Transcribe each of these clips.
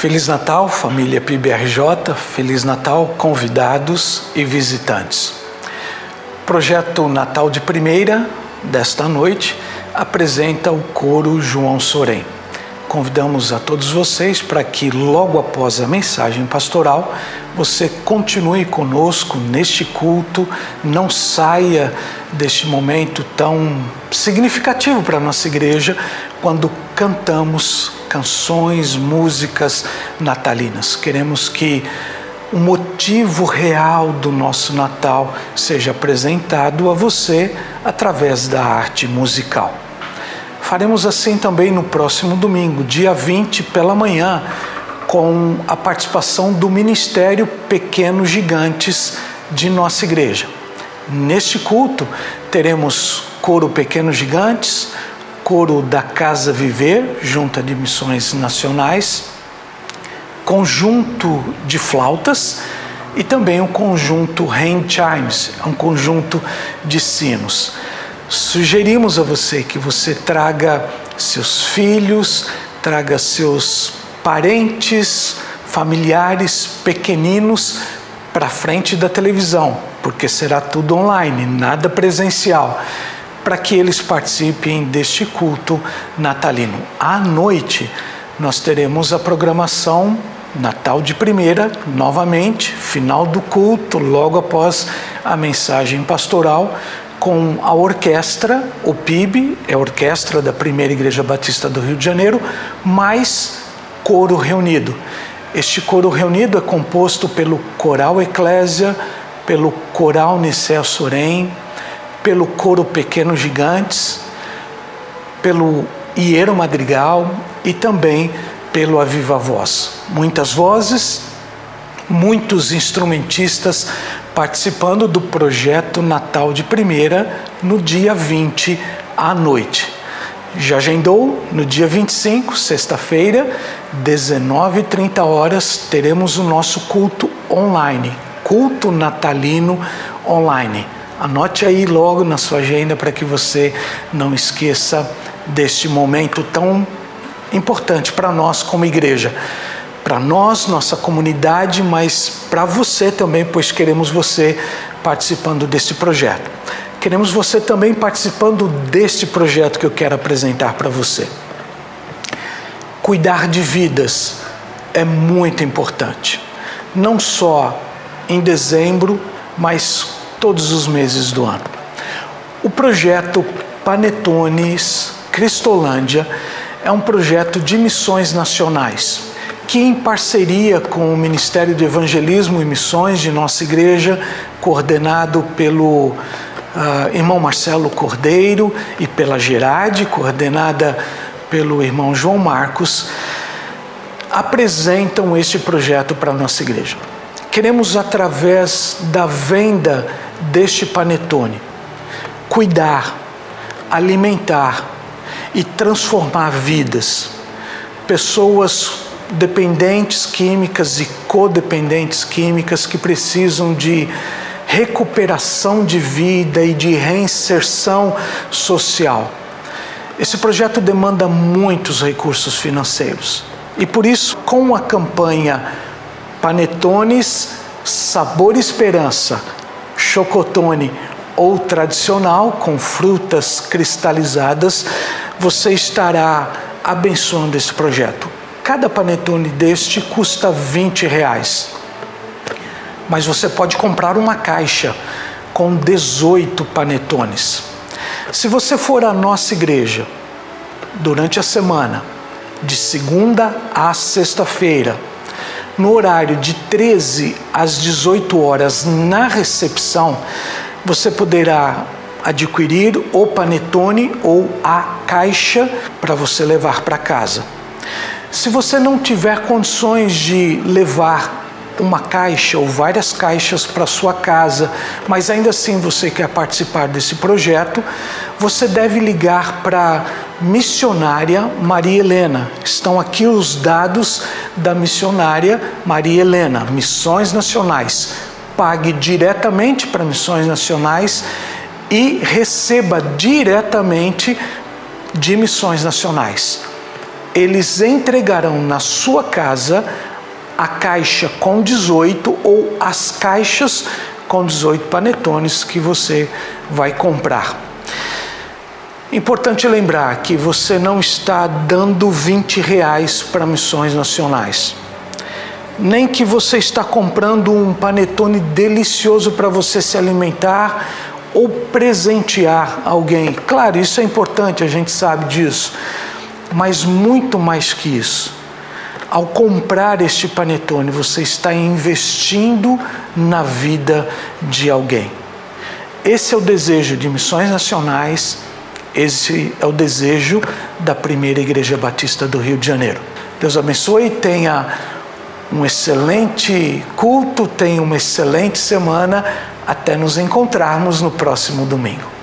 Feliz Natal, família PIBRJ, Feliz Natal, convidados e visitantes. Projeto Natal de Primeira, desta noite, apresenta o coro João Sorém. Convidamos a todos vocês para que logo após a mensagem pastoral, você continue conosco neste culto, não saia deste momento tão significativo para a nossa igreja, quando cantamos canções, músicas natalinas. Queremos que o motivo real do nosso Natal seja apresentado a você através da arte musical. Faremos assim também no próximo domingo, dia 20, pela manhã, com a participação do Ministério Pequenos Gigantes de nossa igreja. Neste culto, teremos coro Pequenos Gigantes, coro da Casa Viver, Junta de Missões Nacionais, conjunto de flautas e também o conjunto Hand Chimes, um conjunto de sinos. Sugerimos a você que você traga seus filhos, traga seus parentes, familiares, pequeninos para frente da televisão, porque será tudo online, nada presencial, para que eles participem deste culto natalino. À noite, nós teremos a programação Natal de Primeira, novamente, final do culto, logo após a mensagem pastoral, com a orquestra, o PIB, é a orquestra da Primeira Igreja Batista do Rio de Janeiro, mais coro reunido. Este coro reunido é composto pelo Coral Eclésia, pelo Coral Nicéia Sorém, pelo coro Pequenos Gigantes, pelo Iero Madrigal e também pelo Aviva Voz. Muitas vozes, muitos instrumentistas participando do projeto Natal de Primeira no dia 20 à noite. Já agendou? No dia 25, sexta-feira, 19h30, teremos o nosso culto online, culto natalino online. Anote aí logo na sua agenda para que você não esqueça deste momento tão importante para nós como igreja. Para nós, nossa comunidade, mas para você também, pois queremos você participando deste projeto. Queremos você também participando deste projeto que eu quero apresentar para você. Cuidar de vidas é muito importante, não só em dezembro, mas todos os meses do ano. O projeto Panetones Cristolândia é um projeto de missões nacionais, que em parceria com o Ministério de Evangelismo e Missões de nossa igreja, coordenado pelo irmão Marcelo Cordeiro e pela Gerade, coordenada pelo irmão João Marcos, apresentam este projeto para a nossa igreja. Queremos, através da venda deste panetone, cuidar, alimentar e transformar vidas, pessoas dependentes químicas e codependentes químicas que precisam de recuperação de vida e de reinserção social. Esse projeto demanda muitos recursos financeiros e por isso, com a campanha Panetones Sabor Esperança, chocotone ou tradicional com frutas cristalizadas, você estará abençoando esse projeto. Cada panetone deste custa R$20, mas você pode comprar uma caixa com 18 panetones. Se você for à nossa igreja durante a semana, de segunda a sexta-feira, no horário de 13 às 18 horas na recepção, você poderá adquirir o panetone ou a caixa para você levar para casa. Se você não tiver condições de levar uma caixa ou várias caixas para sua casa, mas ainda assim você quer participar desse projeto, você deve ligar para missionária Maria Helena. Estão aqui os dados da missionária Maria Helena, Missões Nacionais. Pague diretamente para Missões Nacionais e receba diretamente de Missões Nacionais. eles entregarão na sua casa a caixa com 18 ou as caixas com 18 panetones que você vai comprar. Importante lembrar que você não está dando R$20 para missões nacionais. Nem que você está comprando um panetone delicioso para você se alimentar ou presentear alguém. Claro, isso é importante, a gente sabe disso. Mas muito mais que isso. Ao comprar este panetone, você está investindo na vida de alguém. Esse é o desejo de Missões Nacionais, esse é o desejo da Primeira Igreja Batista do Rio de Janeiro. Deus abençoe, tenha um excelente culto, tenha uma excelente semana, até nos encontrarmos no próximo domingo.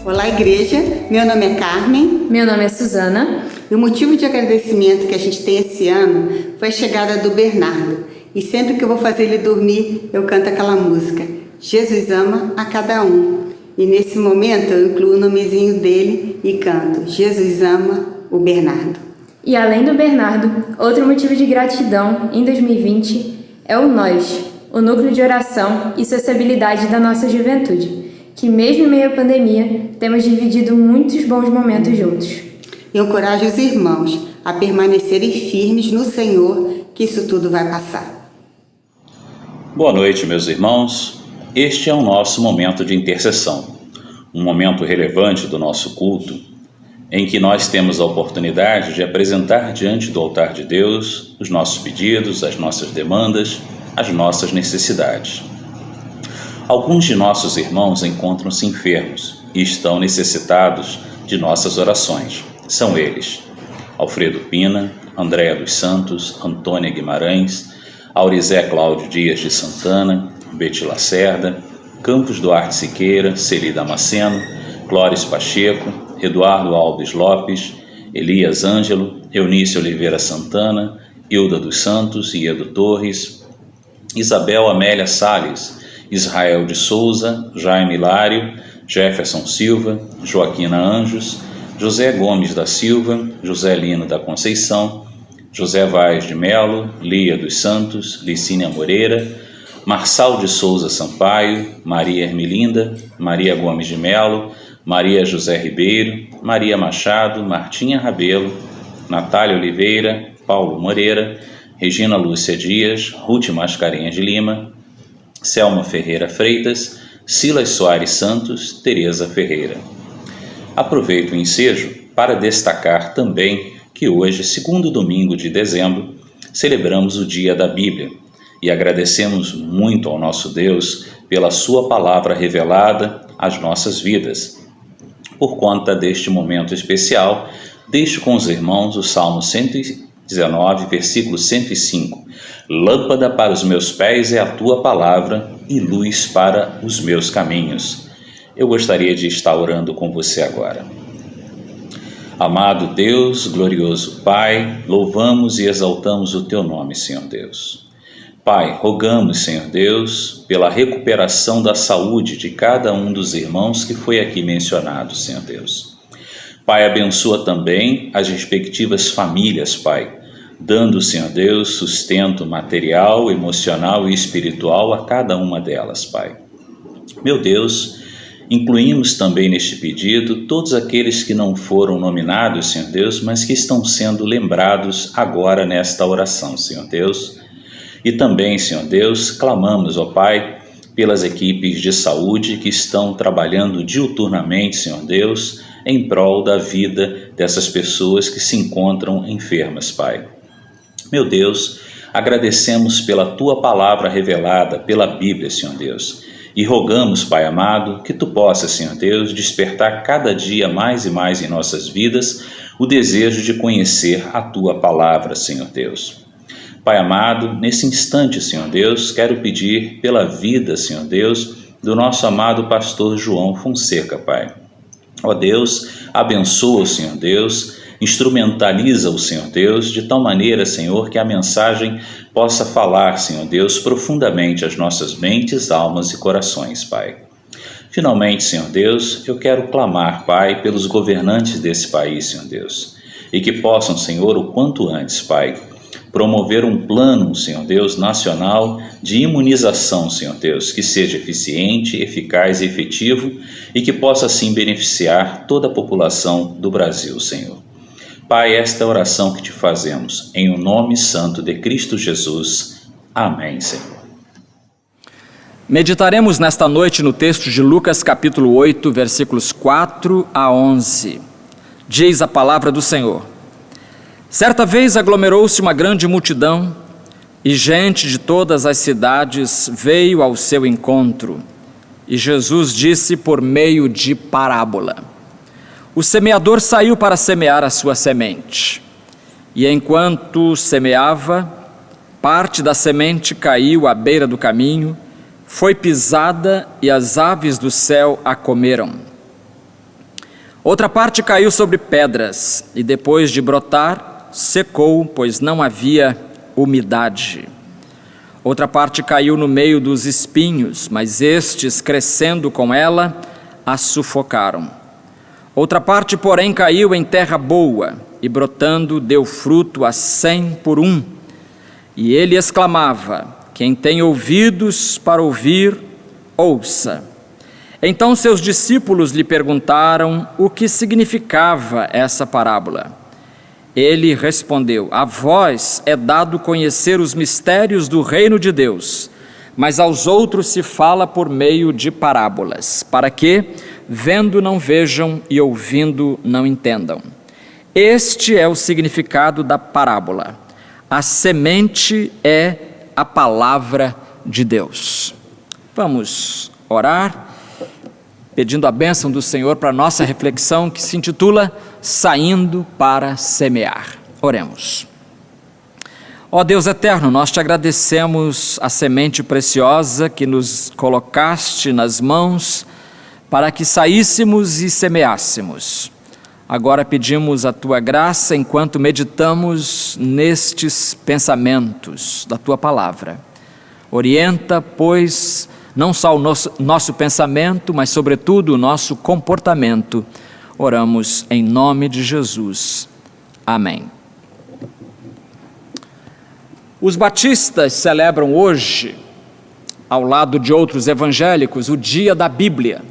Olá, igreja. Meu nome é Carmen. Meu nome é Suzana. E o motivo de agradecimento que a gente tem esse ano foi a chegada do Bernardo. E sempre que eu vou fazer ele dormir, eu canto aquela música: Jesus ama a cada um. E nesse momento eu incluo o nomezinho dele e canto: Jesus ama o Bernardo. E além do Bernardo, outro motivo de gratidão em 2020 é o Nós, o núcleo de oração e sociabilidade da nossa juventude, que mesmo em meio à pandemia, temos dividido muitos bons momentos juntos. E encorajo os irmãos a permanecerem firmes no Senhor, que isso tudo vai passar. Boa noite, meus irmãos. Este é o nosso momento de intercessão, um momento relevante do nosso culto, em que nós temos a oportunidade de apresentar diante do altar de Deus os nossos pedidos, as nossas demandas, as nossas necessidades. Alguns de nossos irmãos encontram-se enfermos e estão necessitados de nossas orações. São eles: Alfredo Pina, Andréa dos Santos, Antônia Guimarães, Aurizé Cláudio Dias de Santana, Beti Lacerda, Campos Duarte Siqueira, Celi Damasceno, Clóris Pacheco, Eduardo Alves Lopes, Elias Ângelo, Eunice Oliveira Santana, Hilda dos Santos e Edu Torres, Isabel Amélia Salles, Israel de Souza, Jaime Hilário, Jefferson Silva, Joaquina Anjos, José Gomes da Silva, José Lino da Conceição, José Vaz de Melo, Lia dos Santos, Licínia Moreira, Marçal de Souza Sampaio, Maria Ermelinda, Maria Gomes de Melo, Maria José Ribeiro, Maria Machado, Martinha Rabelo, Natália Oliveira, Paulo Moreira, Regina Lúcia Dias, Ruth Mascarenhas de Lima, Selma Ferreira Freitas, Silas Soares Santos, Tereza Ferreira. Aproveito o ensejo para destacar também que hoje, segundo domingo de dezembro, celebramos o Dia da Bíblia e agradecemos muito ao nosso Deus pela sua palavra revelada às nossas vidas. Por conta deste momento especial, deixo com os irmãos o Salmo 119, versículo 105. Lâmpada para os meus pés é a tua palavra e luz para os meus caminhos. Eu gostaria de estar orando com você agora. Amado Deus, glorioso Pai, louvamos e exaltamos o teu nome, Senhor Deus. Pai, rogamos, Senhor Deus, pela recuperação da saúde de cada um dos irmãos que foi aqui mencionado, Senhor Deus. Pai, abençoa também as respectivas famílias, Pai, dando, Senhor Deus, sustento material, emocional e espiritual a cada uma delas, Pai. Meu Deus, incluímos também neste pedido todos aqueles que não foram nominados, Senhor Deus, mas que estão sendo lembrados agora nesta oração, Senhor Deus. E também, Senhor Deus, clamamos, ó Pai, pelas equipes de saúde que estão trabalhando diuturnamente, Senhor Deus, em prol da vida dessas pessoas que se encontram enfermas, Pai. Meu Deus, agradecemos pela Tua palavra revelada, pela Bíblia, Senhor Deus, E rogamos, Pai amado, que Tu possas, Senhor Deus, despertar cada dia mais e mais em nossas vidas o desejo de conhecer a Tua palavra, Senhor Deus. Pai amado, nesse instante, Senhor Deus, quero pedir pela vida, Senhor Deus, do nosso amado pastor João Fonseca, Pai. Ó Deus, abençoa o Senhor Deus, instrumentaliza o Senhor Deus de tal maneira, Senhor, que a mensagem possa falar, Senhor Deus, profundamente às nossas mentes, almas e corações, Pai. Finalmente, Senhor Deus, eu quero clamar, Pai, pelos governantes desse país, Senhor Deus, e que possam, Senhor, o quanto antes, Pai, promover um plano, Senhor Deus, nacional de imunização, Senhor Deus, que seja eficiente, eficaz e efetivo e que possa, assim, beneficiar toda a população do Brasil, Senhor. Pai, esta é a oração que Te fazemos, em o nome santo de Cristo Jesus. Amém, Senhor. Meditaremos nesta noite no texto de Lucas capítulo 8, versículos 4 a 11. Diz a palavra do Senhor: Certa vez aglomerou-se uma grande multidão e gente de todas as cidades veio ao seu encontro. E Jesus disse por meio de parábola: O semeador saiu para semear a sua semente. E enquanto semeava, parte da semente caiu à beira do caminho, foi pisada e as aves do céu a comeram. Outra parte caiu sobre pedras e depois de brotar, secou, pois não havia umidade. Outra parte caiu no meio dos espinhos, mas estes, crescendo com ela, a sufocaram. Outra parte, porém, caiu em terra boa, e brotando deu fruto a 100 por 1. E ele exclamava: Quem tem ouvidos para ouvir, ouça. Então seus discípulos lhe perguntaram o que significava essa parábola. Ele respondeu: A vós é dado conhecer os mistérios do reino de Deus, mas aos outros se fala por meio de parábolas, para que, vendo não vejam e ouvindo não entendam. Este é o significado da parábola. A semente é a palavra de Deus. Vamos orar, pedindo a bênção do Senhor para a nossa reflexão, que se intitula Saindo para Semear. Oremos. Ó Deus eterno, nós Te agradecemos a semente preciosa que nos colocaste nas mãos para que saíssemos e semeássemos. Agora pedimos a Tua graça enquanto meditamos nestes pensamentos da Tua palavra. Orienta, pois, não só o nosso pensamento, mas sobretudo o nosso comportamento. Oramos em nome de Jesus. Amém. Os batistas celebram hoje, ao lado de outros evangélicos, o Dia da Bíblia.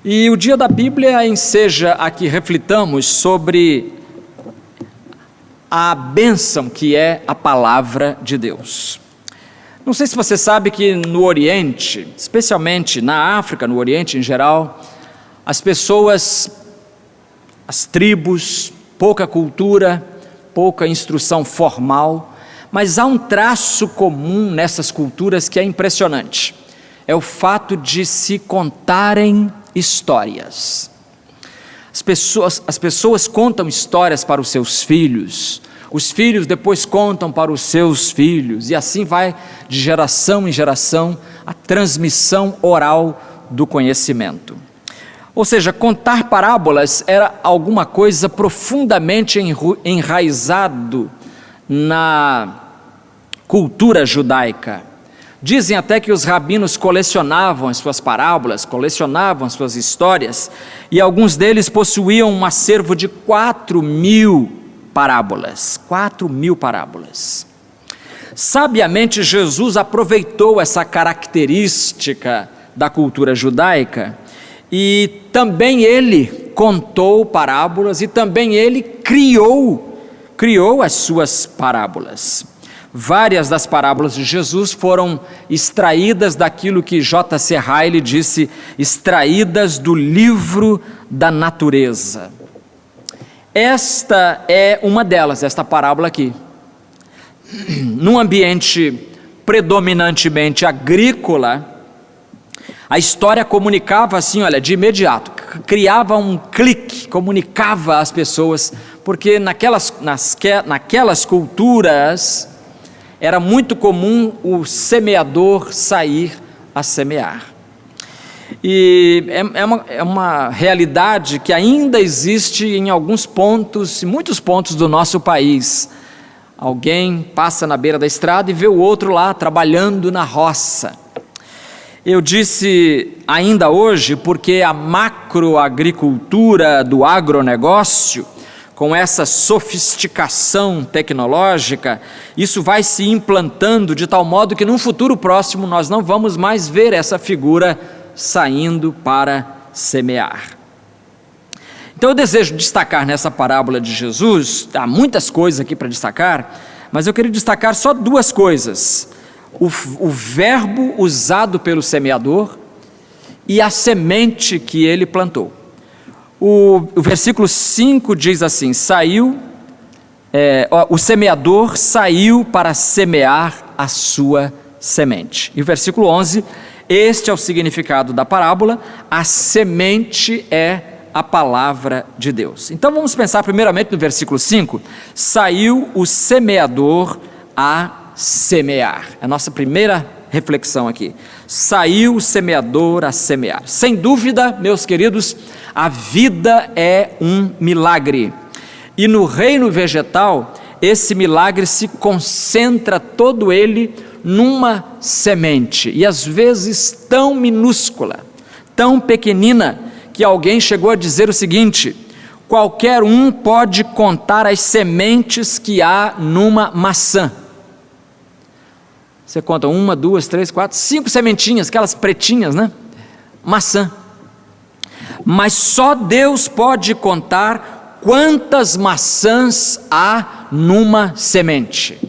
E o Dia da Bíblia enseja a que reflitamos sobre a bênção que é a palavra de Deus. Não sei se você sabe que no Oriente, especialmente na África, no Oriente em geral, as pessoas, as tribos, pouca cultura, pouca instrução formal, mas há um traço comum nessas culturas que é impressionante. É o fato de se contarem histórias. As pessoas contam histórias para os seus filhos, os filhos depois contam para os seus filhos, e assim vai de geração em geração a transmissão oral do conhecimento. Ou seja, contar parábolas era alguma coisa profundamente enraizado na cultura judaica. Dizem até que os rabinos colecionavam as suas parábolas, colecionavam as suas histórias, e alguns deles possuíam um acervo de 4.000 parábolas. 4.000 parábolas. Sabiamente, Jesus aproveitou essa característica da cultura judaica e também ele contou parábolas e também ele criou as suas parábolas. Várias das parábolas de Jesus foram extraídas daquilo que J.C. Ryle disse, extraídas do livro da natureza. Esta é uma delas, esta parábola aqui. Num ambiente predominantemente agrícola, A história comunicava assim, olha, de imediato, criava um clique, comunicava às pessoas, porque naquelas culturas era muito comum o semeador sair a semear. E é uma realidade que ainda existe em alguns pontos, em muitos pontos do nosso país. Alguém passa na beira da estrada e vê o outro lá trabalhando na roça. Eu disse ainda hoje porque a macroagricultura do agronegócio, com essa sofisticação tecnológica, isso vai se implantando de tal modo que num futuro próximo nós não vamos mais ver essa figura saindo para semear. Então eu desejo destacar nessa parábola de Jesus, há muitas coisas aqui para destacar, mas eu queria destacar só duas coisas: o verbo usado pelo semeador e a semente que ele plantou. O versículo 5 diz assim: o semeador saiu para semear a sua semente. E o versículo 11, este é o significado da parábola: a semente é a palavra de Deus. Então vamos pensar primeiramente no versículo 5, saiu o semeador a semear. É a nossa primeira reflexão aqui. Saiu o semeador a semear. Sem dúvida, meus queridos, a vida é um milagre. E no reino vegetal, esse milagre se concentra todo ele numa semente. E às vezes tão minúscula, tão pequenina, que alguém chegou a dizer o seguinte: qualquer um pode contar as sementes que há numa maçã. Você conta 1, 2, 3, 4, 5 sementinhas, aquelas pretinhas, né? Maçã. Mas só Deus pode contar quantas maçãs há numa semente.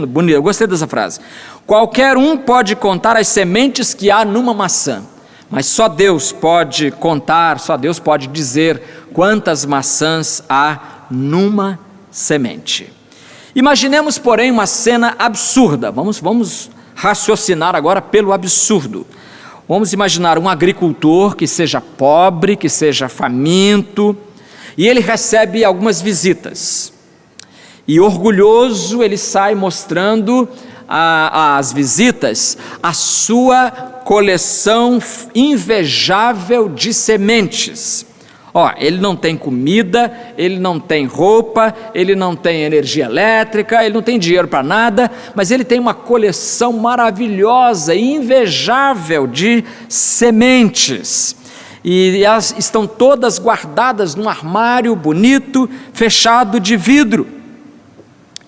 Bonito, eu gostei dessa frase. Qualquer um pode contar as sementes que há numa maçã, mas só Deus pode contar, só Deus pode dizer quantas maçãs há numa semente. Imaginemos, porém, uma cena absurda. Vamos raciocinar agora pelo absurdo. Vamos imaginar um agricultor que seja pobre, que seja faminto, e ele recebe algumas visitas. E orgulhoso, ele sai mostrando às visitas a sua coleção invejável de sementes. Ele não tem comida, ele não tem roupa, ele não tem energia elétrica, ele não tem dinheiro para nada, mas ele tem uma coleção maravilhosa e invejável de sementes. E elas estão todas guardadas num armário bonito, fechado de vidro.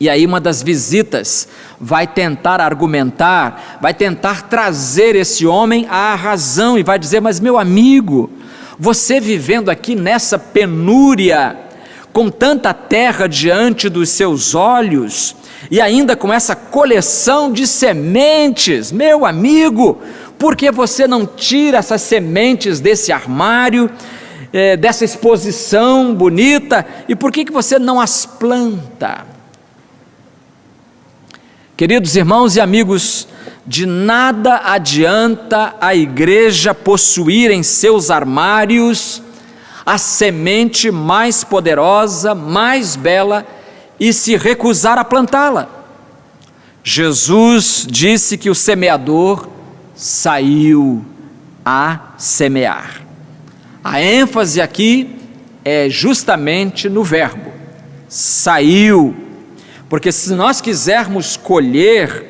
E aí uma das visitas vai tentar argumentar, vai tentar trazer esse homem à razão e vai dizer: mas meu amigo, você vivendo aqui nessa penúria, com tanta terra diante dos seus olhos, e ainda com essa coleção de sementes, meu amigo, por que você não tira essas sementes desse armário, dessa exposição bonita, e por que você não as planta? Queridos irmãos e amigos, de nada adianta a igreja possuir em seus armários a semente mais poderosa, mais bela, e se recusar a plantá-la. Jesus disse que o semeador saiu a semear. A ênfase aqui é justamente no verbo, saiu, porque se nós quisermos colher,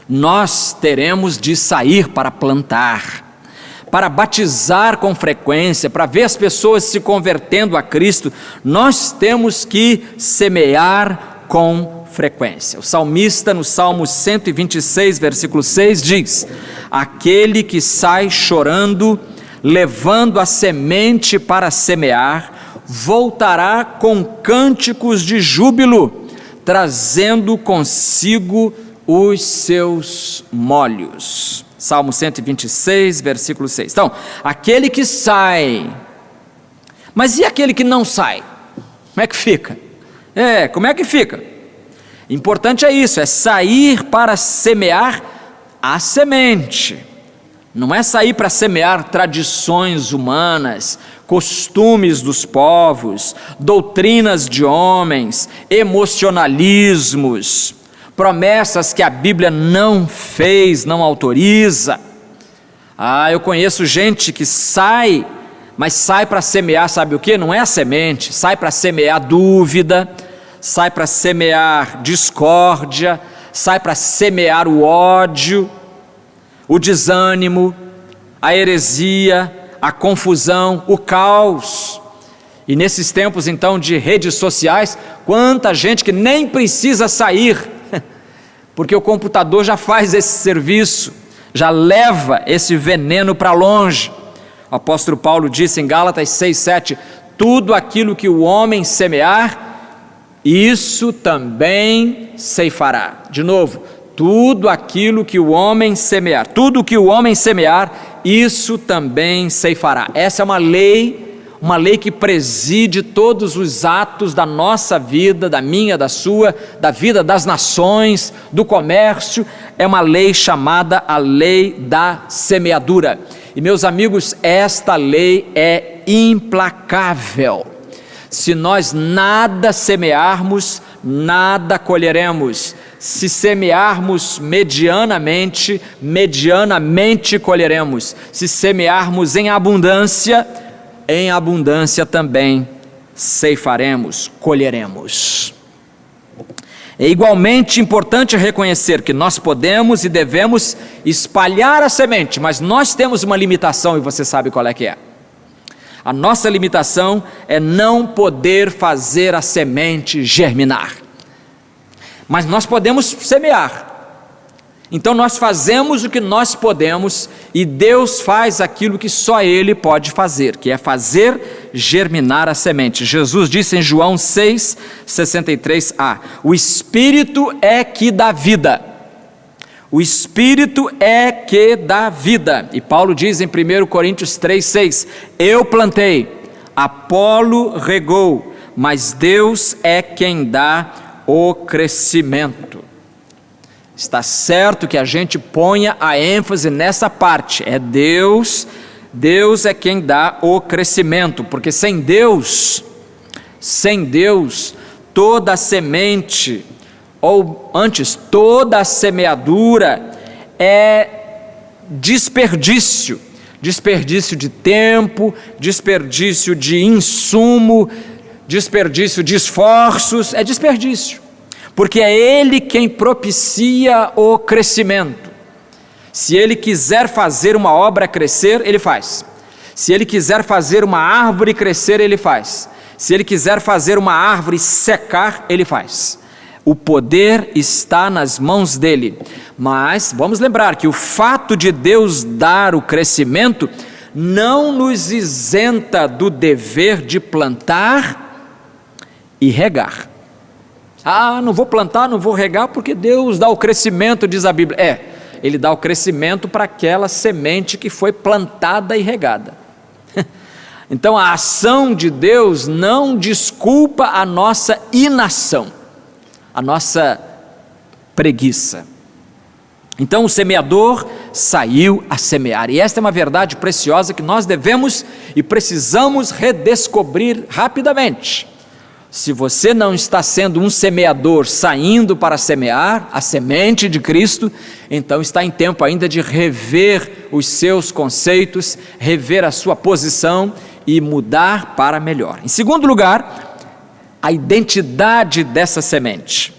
nós teremos de sair para plantar, para batizar com frequência, para ver as pessoas se convertendo a Cristo. Nós temos que semear com frequência. O salmista, no Salmo 126, versículo 6, diz: aquele que sai chorando, levando a semente para semear, voltará com cânticos de júbilo, trazendo consigo os seus molhos. Salmo 126, versículo 6. Então, aquele que sai, mas e aquele que não sai? Como é que fica? Como é que fica? Importante é isso, é sair para semear a semente. Não é sair para semear tradições humanas, costumes dos povos, doutrinas de homens, emocionalismos, promessas que a Bíblia não fez, não autoriza. Eu conheço gente que sai, mas sai para semear, sabe o que? Não é a semente, sai para semear dúvida, sai para semear discórdia, sai para semear o ódio, o desânimo, a heresia, a confusão, o caos. E nesses tempos então de redes sociais, quanta gente que nem precisa sair, porque o computador já faz esse serviço, já leva esse veneno para longe. O apóstolo Paulo disse em Gálatas 6:7, tudo aquilo que o homem semear, isso também ceifará. De novo, tudo aquilo que o homem semear, tudo que o homem semear, isso também ceifará. Essa é uma lei que preside todos os atos da nossa vida, da minha, da sua, da vida das nações, do comércio. É uma lei chamada a lei da semeadura. E meus amigos, esta lei é implacável. Se nós nada semearmos, nada colheremos. Se semearmos medianamente, medianamente colheremos. Se semearmos em abundância também ceifaremos, colheremos. É igualmente importante reconhecer que nós podemos e devemos espalhar a semente, mas nós temos uma limitação e você sabe qual é que é. A nossa limitação é não poder fazer a semente germinar. Mas nós podemos semear. Então nós fazemos o que nós podemos e Deus faz aquilo que só Ele pode fazer, que é fazer germinar a semente. Jesus disse em João 6:63a, o Espírito é que dá vida. O Espírito é que dá vida. E Paulo diz em 1 Coríntios 3:6, eu plantei, Apolo regou, mas Deus é quem dá o crescimento. Está certo que a gente ponha a ênfase nessa parte, é Deus é quem dá o crescimento, porque sem Deus, toda a semente, ou antes, toda a semeadura é desperdício de tempo, desperdício de insumo, desperdício de esforços, é desperdício. Porque é Ele quem propicia o crescimento. Se Ele quiser fazer uma obra crescer, Ele faz. Se Ele quiser fazer uma árvore crescer, Ele faz. Se Ele quiser fazer uma árvore secar, Ele faz. O poder está nas mãos dEle. Mas vamos lembrar que o fato de Deus dar o crescimento não nos isenta do dever de plantar e regar. Não vou plantar, não vou regar porque Deus dá o crescimento, diz a Bíblia. Ele dá o crescimento para aquela semente que foi plantada e regada. Então a ação de Deus não desculpa a nossa inação, a nossa preguiça. Então o semeador saiu a semear, e esta é uma verdade preciosa que nós devemos e precisamos redescobrir rapidamente. Se você não está sendo um semeador saindo para semear a semente de Cristo, então está em tempo ainda de rever os seus conceitos, rever a sua posição e mudar para melhor. Em segundo lugar, a identidade dessa semente.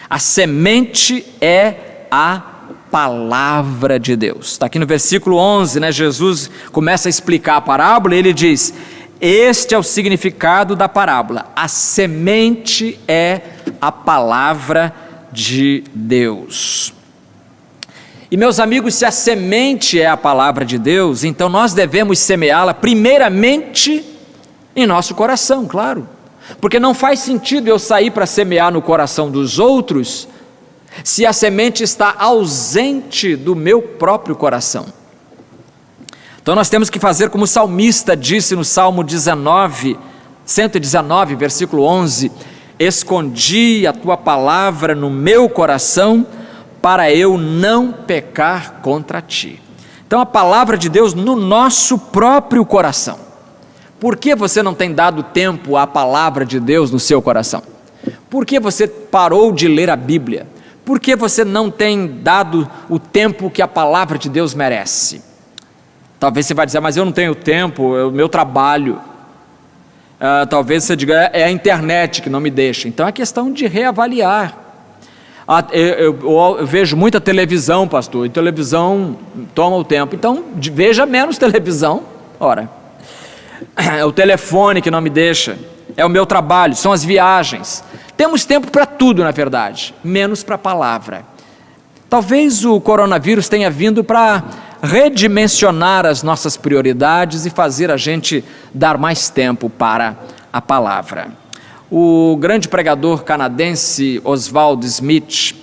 A semente é a palavra de Deus. Está aqui no versículo 11, Jesus começa a explicar a parábola e ele diz: este é o significado da parábola. A semente é a palavra de Deus. E meus amigos, se a semente é a palavra de Deus, então nós devemos semeá-la primeiramente em nosso coração, claro. Porque não faz sentido eu sair para semear no coração dos outros, se a semente está ausente do meu próprio coração. Então nós temos que fazer como o salmista disse no Salmo 119, versículo 11, escondi a tua palavra no meu coração, para eu não pecar contra ti. Então a palavra de Deus no nosso próprio coração. Por que você não tem dado tempo à palavra de Deus no seu coração? Por que você parou de ler a Bíblia? Por que você não tem dado o tempo que a palavra de Deus merece? Talvez você vai dizer, mas eu não tenho tempo, é o meu trabalho. Talvez você diga, é a internet que não me deixa. Então é questão de reavaliar. Eu vejo muita televisão, pastor, e televisão toma o tempo. Então veja menos televisão. Ora, é o telefone que não me deixa, é o meu trabalho, são as viagens. Temos tempo para tudo, na verdade, menos para a palavra. Talvez o coronavírus tenha vindo para redimensionar as nossas prioridades e fazer a gente dar mais tempo para a palavra. O grande pregador canadense Oswald Smith,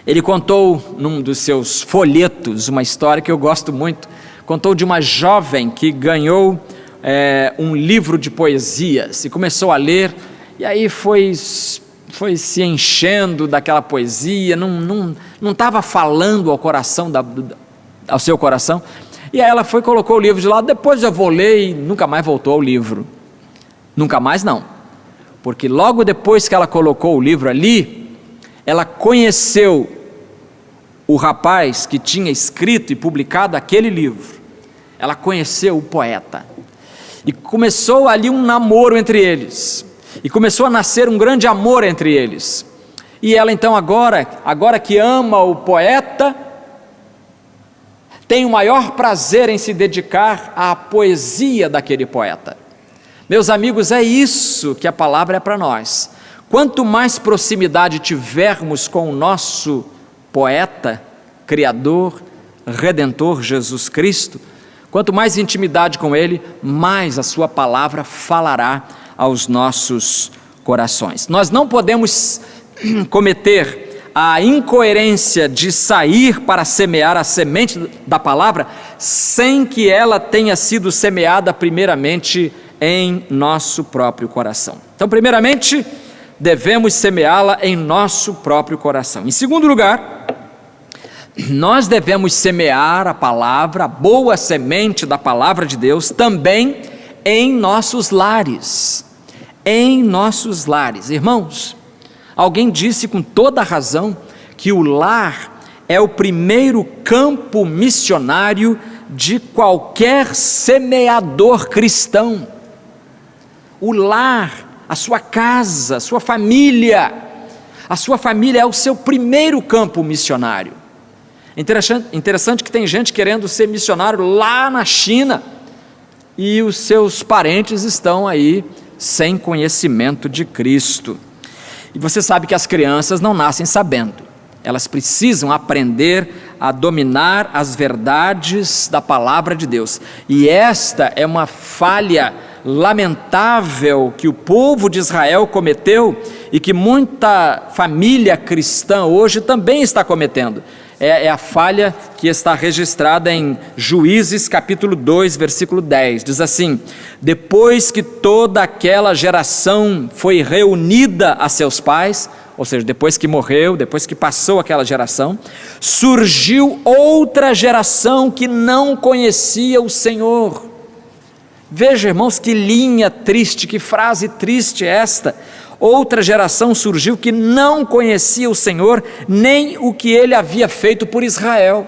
ele contou num dos seus folhetos uma história que eu gosto muito. Contou de uma jovem que ganhou um livro de poesias e começou a ler, e aí foi se enchendo daquela poesia, não estava falando ao coração, ao seu coração, e aí ela colocou o livro de lado. Depois eu vou ler, e nunca mais voltou ao livro. Nunca mais não, porque logo depois que ela colocou o livro ali, ela conheceu o rapaz que tinha escrito e publicado aquele livro. Ela conheceu o poeta, e começou ali um namoro entre eles, e começou a nascer um grande amor entre eles, e ela então agora que ama o poeta, tem o maior prazer em se dedicar à poesia daquele poeta. Meus amigos, é isso que a palavra é para nós. Quanto mais proximidade tivermos com o nosso poeta, Criador, Redentor, Jesus Cristo, quanto mais intimidade com Ele, mais a sua palavra falará aos nossos corações. Nós não podemos cometer a incoerência de sair para semear a semente da palavra sem que ela tenha sido semeada primeiramente em nosso próprio coração. Então, primeiramente, devemos semeá-la em nosso próprio coração. Em segundo lugar, nós devemos semear a palavra, a boa semente da palavra de Deus, também em nossos lares. Em nossos lares. Irmãos, alguém disse com toda razão que o lar é o primeiro campo missionário de qualquer semeador cristão. O lar, a sua casa, a sua família é o seu primeiro campo missionário. Interessante que tem gente querendo ser missionário lá na China e os seus parentes estão aí sem conhecimento de Cristo. E você sabe que as crianças não nascem sabendo, elas precisam aprender a dominar as verdades da palavra de Deus, e esta é uma falha lamentável que o povo de Israel cometeu e que muita família cristã hoje também está cometendo. É a falha que está registrada em Juízes capítulo 2, versículo 10, diz assim: depois que toda aquela geração foi reunida a seus pais, ou seja, depois que morreu, depois que passou aquela geração, surgiu outra geração que não conhecia o Senhor. Veja, irmãos, que linha triste, que frase triste é esta. Outra geração surgiu que não conhecia o Senhor, nem o que Ele havia feito por Israel.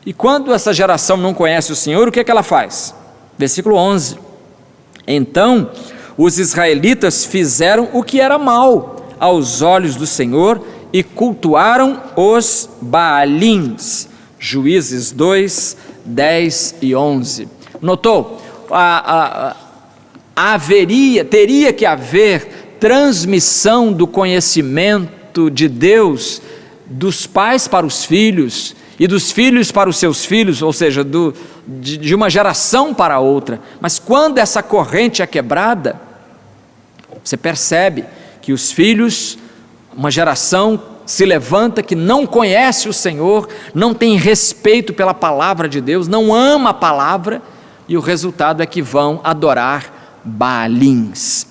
E quando essa geração não conhece o Senhor, o que é que ela faz? Versículo 11. Então, os israelitas fizeram o que era mal aos olhos do Senhor e cultuaram os Baalins. Juízes 2, 10 e 11. Notou? Teria que haver transmissão do conhecimento de Deus dos pais para os filhos e dos filhos para os seus filhos, ou seja, de uma geração para outra. Mas quando essa corrente é quebrada, você percebe que os filhos, uma geração se levanta que não conhece o Senhor, não tem respeito pela palavra de Deus, não ama a palavra, e o resultado é que vão adorar Baalins.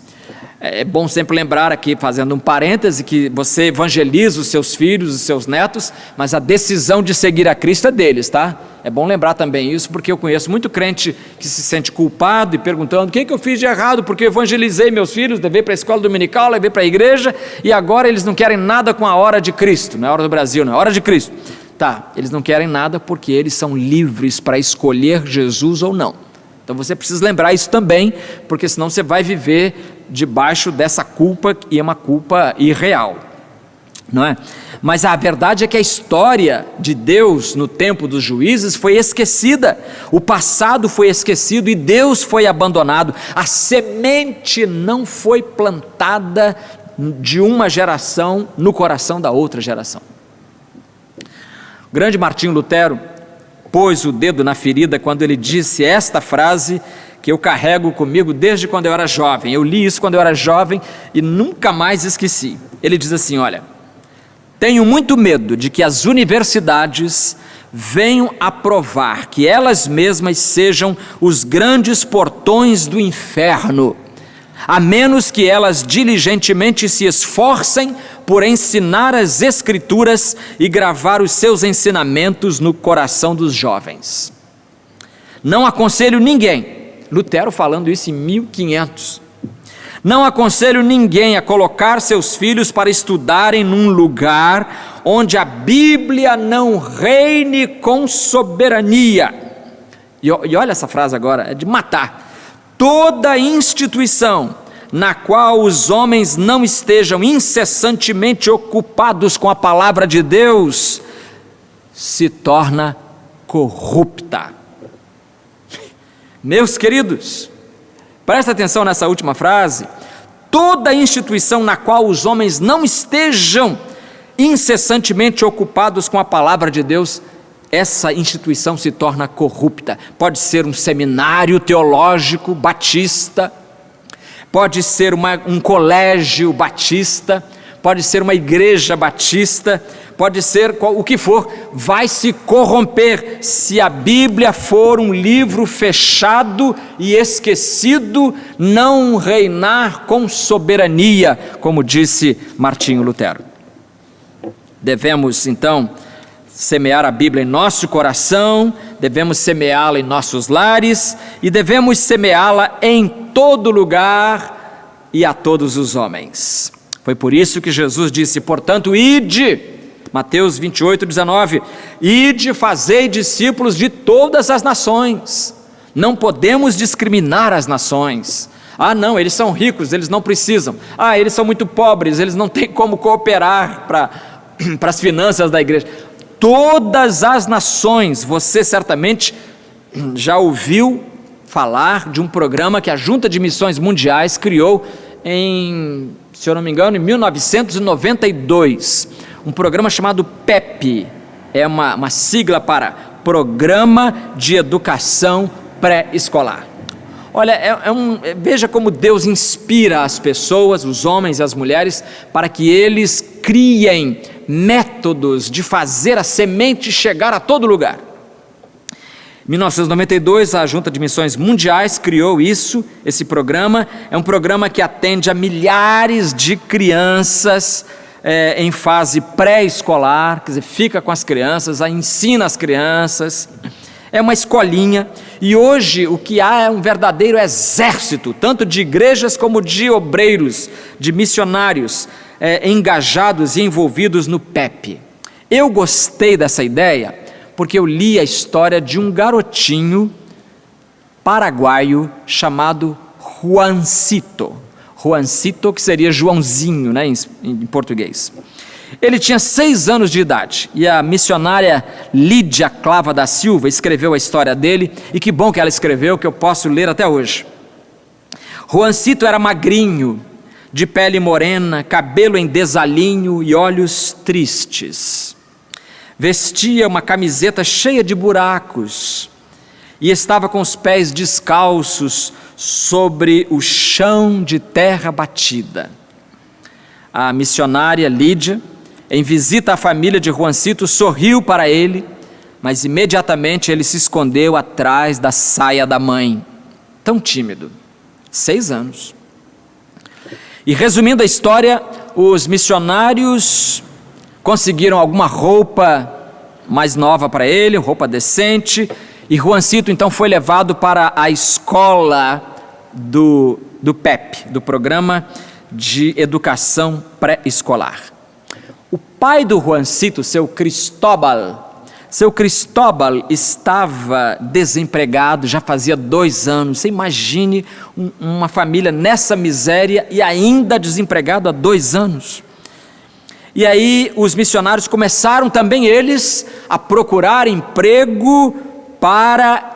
É bom sempre lembrar aqui, fazendo um parêntese, que você evangeliza os seus filhos, os seus netos, mas a decisão de seguir a Cristo é deles, tá? É bom lembrar também isso, porque eu conheço muito crente que se sente culpado e perguntando: o que eu fiz de errado? Porque eu evangelizei meus filhos, levei para a escola dominical, levei para a igreja, e agora eles não querem nada com a hora de Cristo, não é a hora do Brasil, não é a hora de Cristo. Tá, eles não querem nada porque eles são livres para escolher Jesus ou não. Então você precisa lembrar isso também, porque senão você vai viver debaixo dessa culpa, e é uma culpa irreal, não é? Mas a verdade é que a história de Deus no tempo dos juízes foi esquecida, o passado foi esquecido e Deus foi abandonado. A semente não foi plantada de uma geração no coração da outra geração. O grande Martinho Lutero pôs o dedo na ferida quando ele disse esta frase que eu carrego comigo desde quando eu era jovem. Eu li isso quando eu era jovem e nunca mais esqueci. Ele diz assim: olha, tenho muito medo de que as universidades venham a provar que elas mesmas sejam os grandes portões do inferno, a menos que elas diligentemente se esforcem por ensinar as Escrituras e gravar os seus ensinamentos no coração dos jovens. Não aconselho ninguém, Lutero falando isso em 1500, não aconselho ninguém a colocar seus filhos para estudarem num lugar onde a Bíblia não reine com soberania. E olha essa frase agora, é de matar. Toda instituição na qual os homens não estejam incessantemente ocupados com a palavra de Deus se torna corrupta. Meus queridos, presta atenção nessa última frase. Toda instituição na qual os homens não estejam incessantemente ocupados com a palavra de Deus, essa instituição se torna corrupta. Pode ser um seminário teológico batista, pode ser um colégio batista, pode ser uma igreja batista, pode ser o que for, vai se corromper se a Bíblia for um livro fechado e esquecido, não reinar com soberania, como disse Martinho Lutero. Devemos então semear a Bíblia em nosso coração, devemos semeá-la em nossos lares e devemos semeá-la em todo lugar e a todos os homens. Foi por isso que Jesus disse: portanto, ide, Mateus 28:19, ide, fazei discípulos de todas as nações. Não podemos discriminar as nações. Ah, não, eles são ricos, eles não precisam. Ah, eles são muito pobres, eles não têm como cooperar para as finanças da igreja. Todas as nações. Você certamente já ouviu falar de um programa que a Junta de Missões Mundiais criou se eu não me engano, em 1992, um programa chamado PEP, é uma sigla para Programa de Educação Pré-Escolar. Olha, veja como Deus inspira as pessoas, os homens e as mulheres, para que eles criem métodos de fazer a semente chegar a todo lugar. Em 1992, a Junta de Missões Mundiais criou esse programa. É um programa que atende a milhares de crianças em fase pré-escolar, quer dizer, fica com as crianças, ensina as crianças. É uma escolinha, e hoje o que há é um verdadeiro exército, tanto de igrejas como de obreiros, de missionários engajados e envolvidos no PEP. Eu gostei dessa ideia porque eu li a história de um garotinho paraguaio chamado Juancito. Juancito, que seria Joãozinho, né, em português. Ele tinha 6 anos de idade e a missionária Lídia Clava da Silva escreveu a história dele, e que bom que ela escreveu, que eu posso ler até hoje. Juancito era magrinho, de pele morena, cabelo em desalinho e olhos tristes. Vestia uma camiseta cheia de buracos e estava com os pés descalços sobre o chão de terra batida. A missionária Lídia, em visita à família de Juancito, sorriu para ele, mas imediatamente ele se escondeu atrás da saia da mãe. Tão tímido, 6 anos. E resumindo a história, os missionários conseguiram alguma roupa mais nova para ele, roupa decente, e Juancito então foi levado para a escola do PEP, do Programa de Educação Pré-Escolar. O pai do Juancito, seu Cristóbal estava desempregado já fazia 2 anos. Você imagine uma família nessa miséria e ainda desempregado há 2 anos. E aí os missionários começaram também eles a procurar emprego para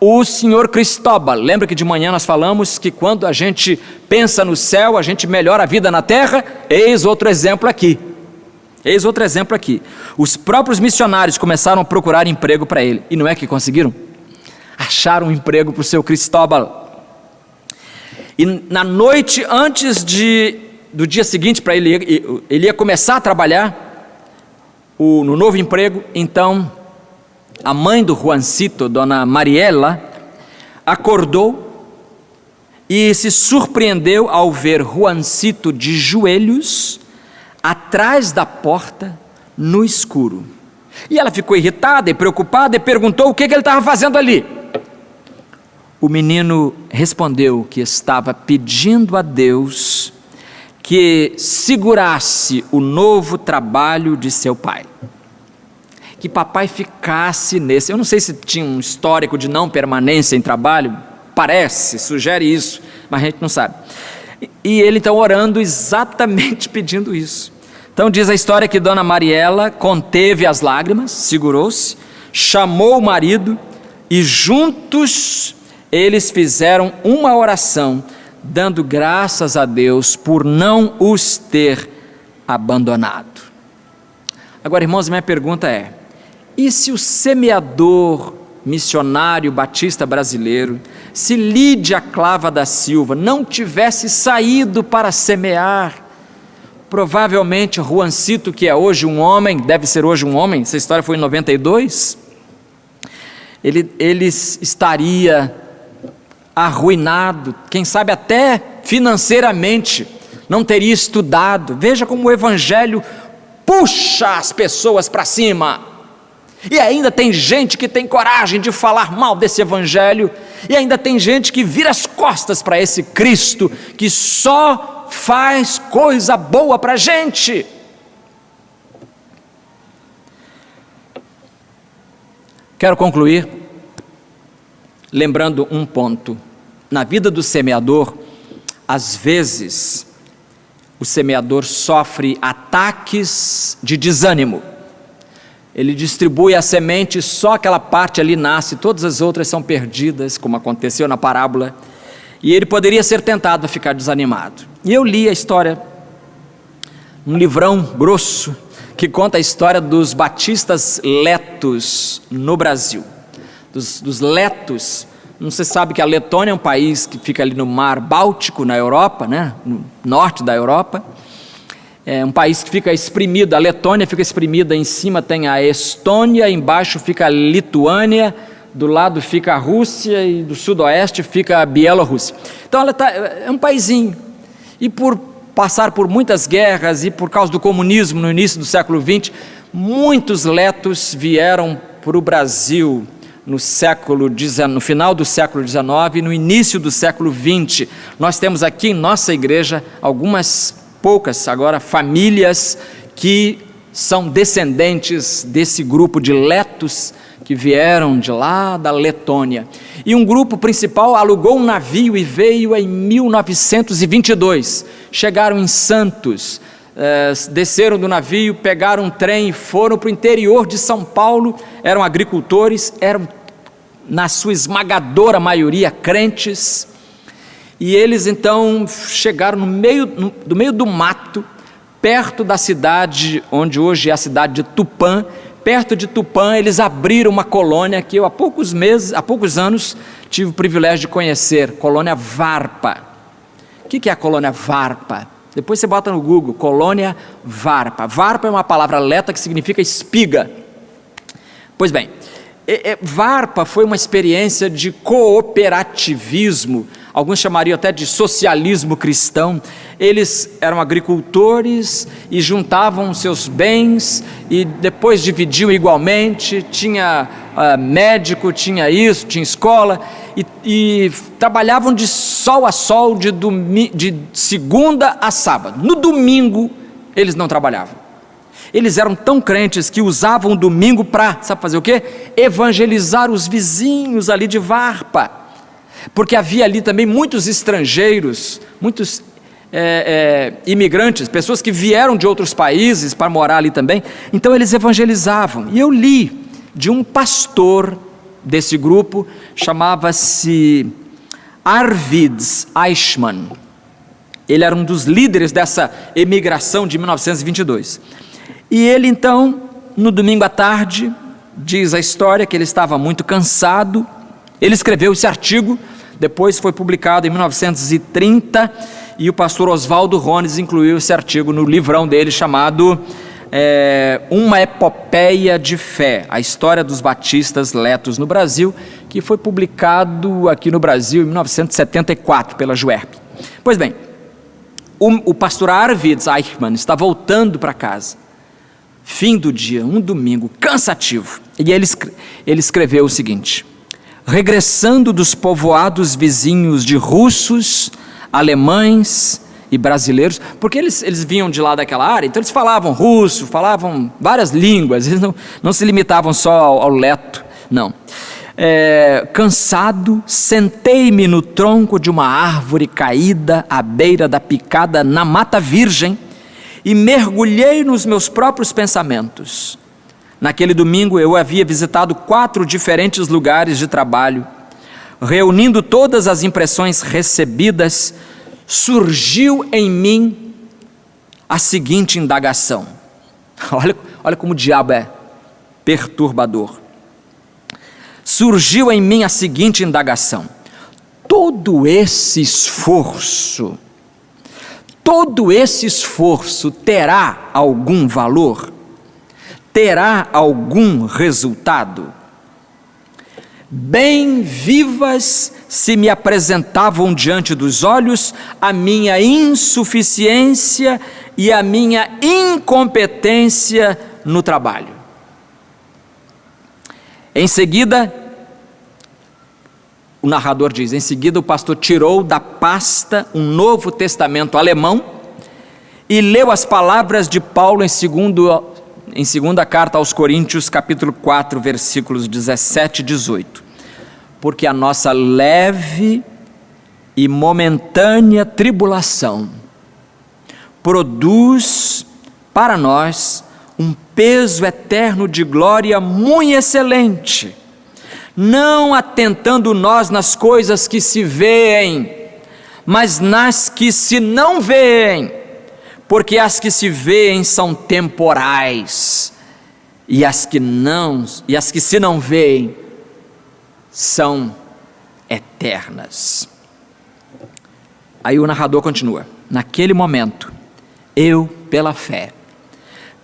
o senhor Cristóbal. Lembra que de manhã nós falamos que quando a gente pensa no céu, a gente melhora a vida na terra? Eis outro exemplo aqui. Os próprios missionários começaram a procurar emprego para ele. E não é que conseguiram? Acharam um emprego para o seu Cristóbal. E na noite antes do dia seguinte, para ele ia começar a trabalhar no novo emprego, então a mãe do Juancito, dona Mariela, acordou e se surpreendeu ao ver Juancito de joelhos atrás da porta no escuro. E ela ficou irritada e preocupada e perguntou o que ele estava fazendo ali. O menino respondeu que estava pedindo a Deus que segurasse o novo trabalho de seu pai. Que papai ficasse nesse. Eu não sei se tinha um histórico de não permanência em trabalho, sugere isso, mas a gente não sabe. E ele então orando exatamente pedindo isso. Então diz a história que dona Mariela conteve as lágrimas, segurou-se, chamou o marido e juntos eles fizeram uma oração, dando graças a Deus por não os ter abandonado. Agora, irmãos, minha pergunta é: e se o semeador missionário batista brasileiro, se Lídia Clava da Silva não tivesse saído para semear, provavelmente Juancito, que é hoje um homem, deve ser hoje um homem, essa história foi em 92, ele estaria arruinado, quem sabe até financeiramente, não teria estudado. Veja como o evangelho puxa as pessoas para cima. E ainda tem gente que tem coragem de falar mal desse evangelho, e ainda tem gente que vira as costas para esse Cristo, que só faz coisa boa para a gente. Quero concluir lembrando um ponto. Na vida do semeador, às vezes, o semeador sofre ataques de desânimo. Ele distribui a semente, só aquela parte ali nasce, todas as outras são perdidas, como aconteceu na parábola, e ele poderia ser tentado a ficar desanimado. E eu li a história, um livrão grosso, que conta a história dos batistas letos no Brasil. Dos letos. Não se sabe que a Letônia é um país que fica ali no mar Báltico, na Europa, né? No norte da Europa. É um país que fica espremido, a Letônia fica espremida, em cima tem a Estônia, embaixo fica a Lituânia, do lado fica a Rússia e do sudoeste fica a Bielorrússia. Então é um paizinho. E por passar por muitas guerras e por causa do comunismo no início do século XX, muitos letos vieram para o Brasil no final do século XIX e no início do século XX. Nós temos aqui em nossa igreja poucas agora famílias que são descendentes desse grupo de letos que vieram de lá da Letônia. E um grupo principal alugou um navio e veio em 1922. Chegaram em Santos, desceram do navio, pegaram um trem e foram para o interior de São Paulo. Eram agricultores, eram na sua esmagadora maioria crentes. E eles então chegaram no meio do mato, perto da cidade, onde hoje é a cidade de Tupã. Perto de Tupã, eles abriram uma colônia que eu há poucos anos, tive o privilégio de conhecer, colônia Varpa. O que é a colônia Varpa? Depois você bota no Google, colônia Varpa. Varpa é uma palavra leta que significa espiga. Pois bem, Varpa foi uma experiência de cooperativismo. alguns chamariam até de socialismo cristão. Eles eram agricultores e juntavam seus bens e depois dividiam igualmente. Tinha médico, tinha isso, tinha escola, e trabalhavam de sol a sol, de segunda a sábado. No domingo eles não trabalhavam. Eles eram tão crentes que usavam o domingo para, sabe fazer o quê? Evangelizar os vizinhos ali de Varpa, porque havia ali também muitos estrangeiros, muitos imigrantes, pessoas que vieram de outros países para morar ali também. Então eles evangelizavam. E eu li de um pastor desse grupo, chamava-se Arvids Eichmann. Ele era um dos líderes dessa emigração de 1922. E ele então, no domingo à tarde, diz a história que ele estava muito cansado. Ele escreveu esse artigo, depois foi publicado em 1930, e o pastor Oswaldo Rones incluiu esse artigo no livrão dele chamado Uma Epopeia de Fé, a história dos batistas letos no Brasil, que foi publicado aqui no Brasil em 1974 pela Juerp. Pois bem, o pastor Arvids Eichmann está voltando para casa, fim do dia, um domingo cansativo, e ele escreveu o seguinte: regressando dos povoados vizinhos de russos, alemães e brasileiros, porque eles vinham de lá daquela área, então eles falavam russo, falavam várias línguas, eles não se limitavam só ao leto, não. Cansado, sentei-me no tronco de uma árvore caída à beira da picada na Mata Virgem e mergulhei nos meus próprios pensamentos. Naquele domingo eu havia visitado 4 diferentes lugares de trabalho. Reunindo todas as impressões recebidas, surgiu em mim a seguinte indagação. Olha como o diabo é perturbador. Surgiu em mim a seguinte indagação: todo esse esforço terá algum valor? Terá algum resultado? Bem vivas se me apresentavam diante dos olhos a minha insuficiência e a minha incompetência no trabalho. Em seguida, o narrador diz, em seguida o pastor tirou da pasta um Novo Testamento alemão e leu as palavras de Paulo em segunda carta aos Coríntios, capítulo 4, versículos 17 e 18. Porque a nossa leve e momentânea tribulação produz para nós um peso eterno de glória muito excelente, não atentando nós nas coisas que se veem, mas nas que se não veem, porque as que se veem são temporais, e as que se não veem são eternas. Aí o narrador continua: naquele momento, eu, pela fé,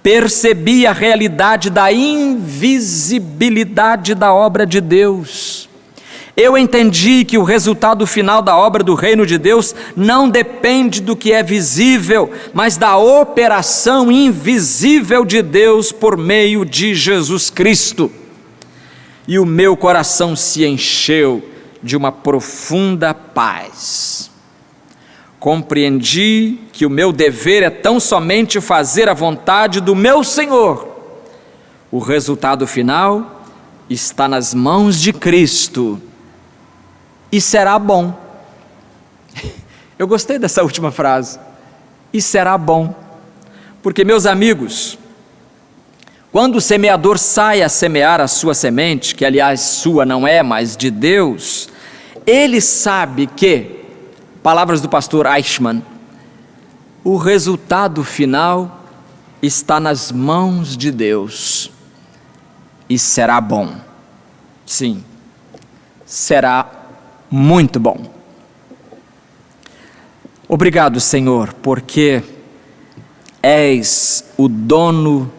percebi a realidade da invisibilidade da obra de Deus. Eu entendi que o resultado final da obra do reino de Deus não depende do que é visível, mas da operação invisível de Deus por meio de Jesus Cristo. E o meu coração se encheu de uma profunda paz. Compreendi que o meu dever é tão somente fazer a vontade do meu Senhor. O resultado final está nas mãos de Cristo e será bom. Eu gostei dessa última frase, e será bom, porque, meus amigos, quando o semeador sai a semear a sua semente, que aliás sua não é, mas de Deus, ele sabe que, palavras do pastor Eichmann, o resultado final está nas mãos de Deus e será bom. Sim, será muito bom. Obrigado, Senhor, porque és o dono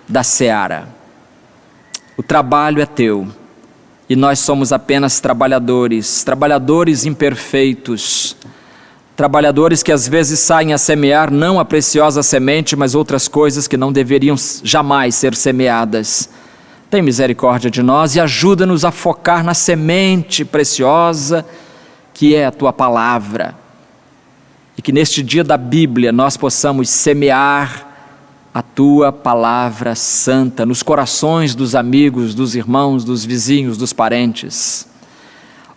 da seara. O trabalho é teu e nós somos apenas trabalhadores imperfeitos, trabalhadores que às vezes saem a semear não a preciosa semente, mas outras coisas que não deveriam jamais ser semeadas. Tem misericórdia de nós e ajuda-nos a focar na semente preciosa que é a Tua palavra. E que neste dia da Bíblia nós possamos semear a Tua palavra santa nos corações dos amigos, dos irmãos, dos vizinhos, dos parentes.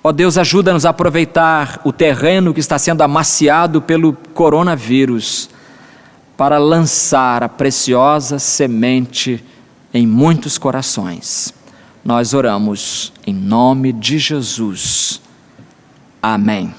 Ó Deus, ajuda-nos a aproveitar o terreno que está sendo amaciado pelo coronavírus para lançar a preciosa semente em muitos corações. Nós oramos em nome de Jesus. Amém.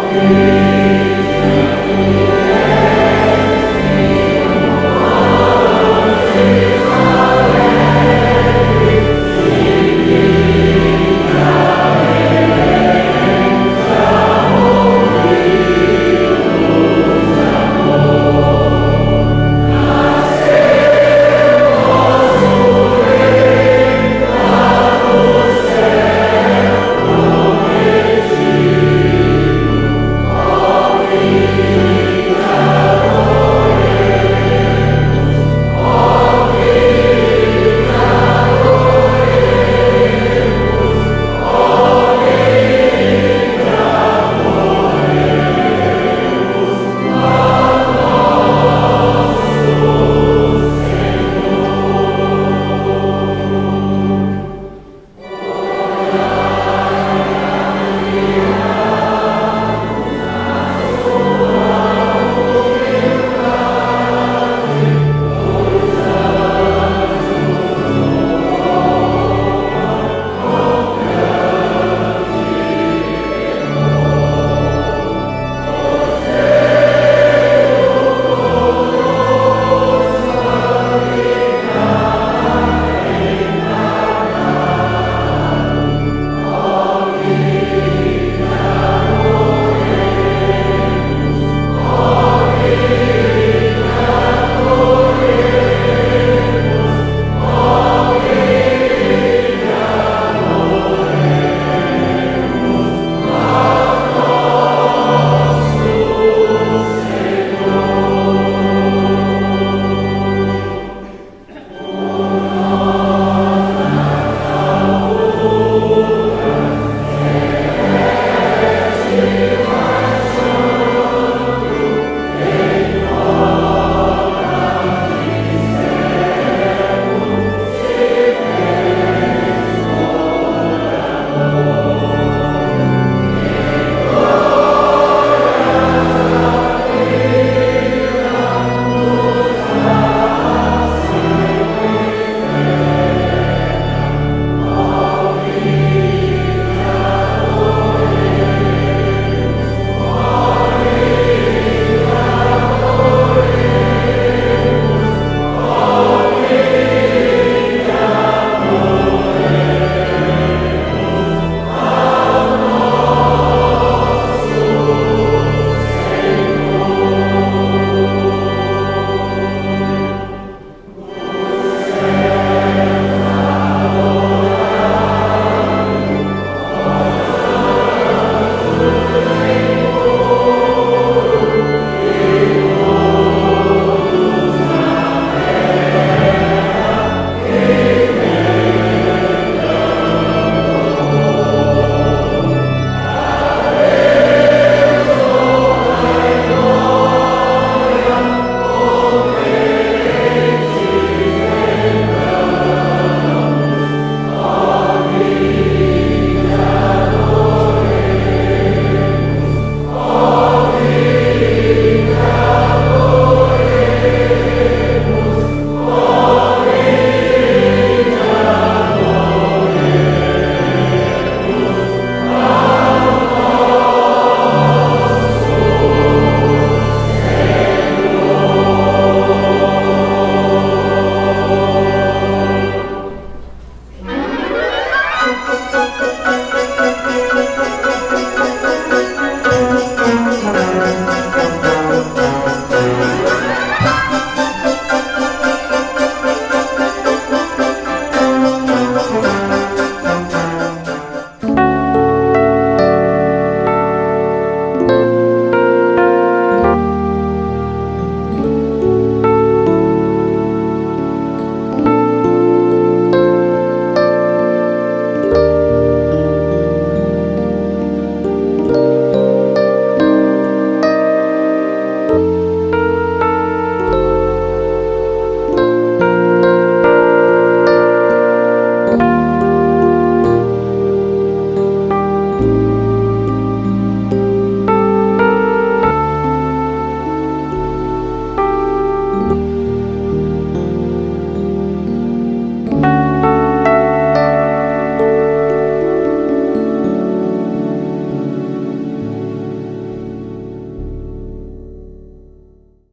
Tchau.